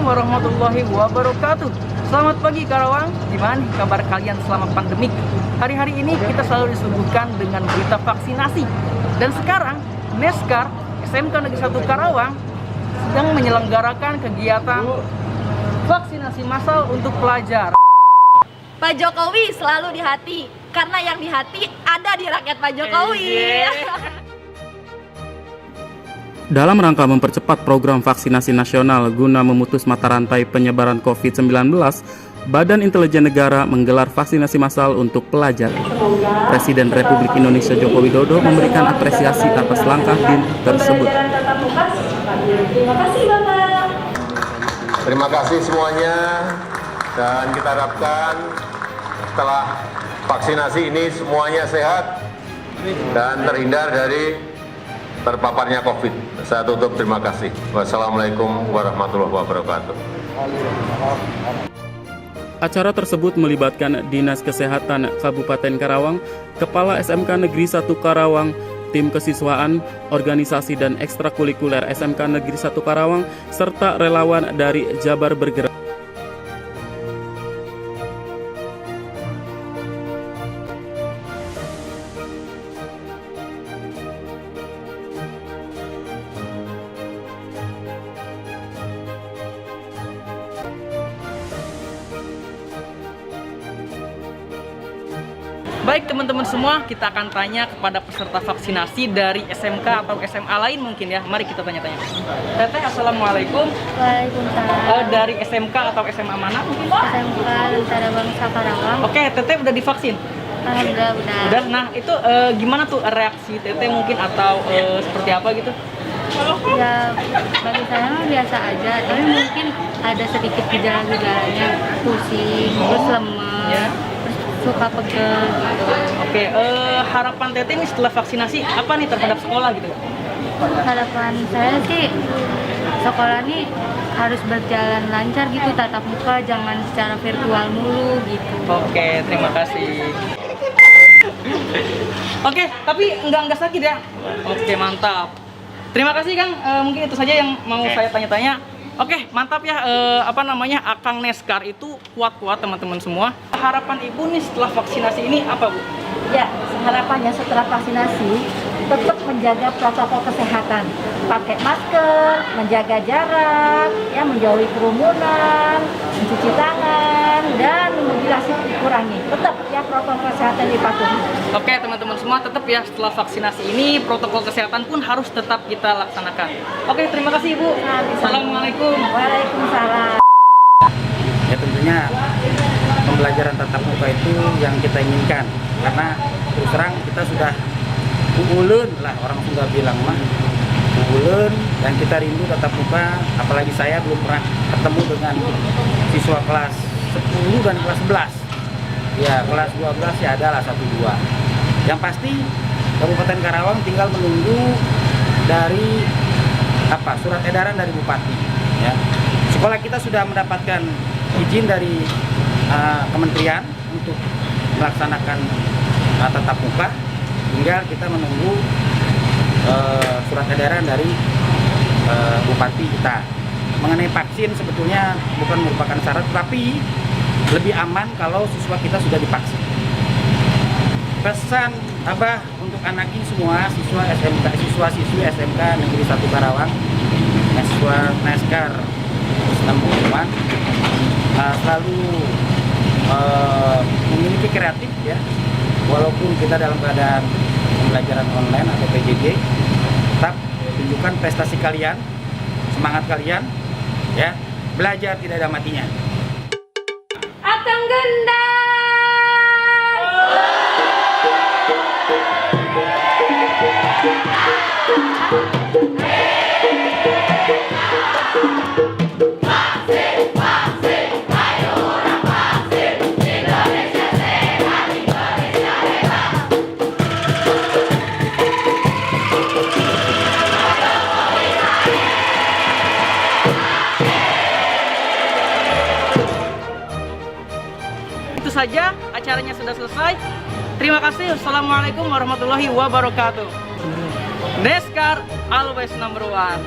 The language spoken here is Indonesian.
warahmatullahi wabarakatuh. Selamat pagi Karawang, gimana nih kabar kalian selama pandemik? Hari-hari ini kita selalu disuguhkan dengan berita vaksinasi. Dan sekarang, Neskar SMK Negeri 1 Karawang sedang menyelenggarakan kegiatan vaksinasi massal untuk pelajar. Pak Jokowi selalu di hati, karena yang di hati ada di rakyat Pak Jokowi. Dalam rangka mempercepat program vaksinasi nasional guna memutus mata rantai penyebaran COVID-19, Badan Intelijen Negara menggelar vaksinasi massal untuk pelajar. Presiden Republik Indonesia Joko Widodo memberikan apresiasi atas langkah BIN tersebut. Terima kasih Bapak. Terima kasih semuanya, dan kita harapkan setelah vaksinasi ini semuanya sehat dan terhindar dari terpaparnya COVID. Saya tutup, terima kasih. Wassalamualaikum warahmatullahi wabarakatuh. Acara tersebut melibatkan Dinas Kesehatan Kabupaten Karawang, Kepala SMK Negeri 1 Karawang, tim kesiswaan, organisasi dan ekstrakurikuler SMK Negeri 1 Karawang, serta relawan dari Jabar Bergerak. Baik teman-teman semua, kita akan tanya kepada peserta vaksinasi dari SMK atau SMA lain mungkin ya. Mari kita tanya-tanya. Teteh, assalamualaikum. Waalaikumsalam. Dari SMK atau SMA mana mungkin? SMK Tentara Bangsa Karawang. Oke, Teteh udah divaksin? Alhamdulillah udah. Udah. Nah itu gimana tuh reaksi Teteh mungkin atau seperti apa gitu? Ya bagi saya mah biasa aja, tapi mungkin ada sedikit gejala-gejalanya, pusing, terus lemes, Ya. terus suka pegel gitu. Oke, harapan Teteh nih setelah vaksinasi apa nih terhadap sekolah gitu? Harapan saya sih sekolah nih harus berjalan lancar gitu, tatap muka, jangan secara virtual mulu gitu. Oke, terima kasih. Oke, tapi enggak sakit ya? Oke, mantap. Terima kasih Kang, mungkin itu saja yang mau saya tanya-tanya. Oke, mantap ya, Akang Neskar itu kuat-kuat teman-teman semua. Harapan Ibu nih setelah vaksinasi ini apa Bu? Ya, harapannya setelah vaksinasi tetap menjaga protokol kesehatan, pakai masker, menjaga jarak, ya menjauhi kerumunan, mencuci tangan, dan mobilisasi dikurangi. Tetap ya protokol kesehatan dipatuhi. Oke teman-teman semua, tetap ya setelah vaksinasi ini protokol kesehatan pun harus tetap kita laksanakan. Oke, terima kasih Ibu. Assalamualaikum. Waalaikumsalam. Ya tentunya pembelajaran tatap muka itu yang kita inginkan, karena terus terang kita sudah ulen lah, orang Sunda bilang mah ulen, dan kita rindu tatap muka. Apalagi saya belum pernah ketemu dengan siswa kelas 10 dan kelas 11 ya, kelas 12 ya adalah 1-2. Yang pasti Kabupaten Karawang tinggal menunggu dari surat edaran dari Bupati ya. Sekolah kita sudah mendapatkan izin dari kementerian untuk melaksanakan tatap muka, tinggal kita menunggu surat edaran dari Bupati kita. Mengenai vaksin sebetulnya bukan merupakan syarat, tapi lebih aman kalau siswa kita sudah divaksin. Pesan Abah untuk anak ini semua, siswa-siswi SMK Negeri 1 Karawang, siswa Neskar Islam, selalu memiliki kreatif ya, walaupun kita dalam keadaan pembelajaran online atau PJJ, tetap tunjukkan prestasi kalian, semangat kalian ya, belajar tidak ada matinya. Akang Gendang. Itu saja, acaranya sudah selesai. Terima kasih. Assalamualaikum warahmatullahi wabarakatuh. Neskar always number one.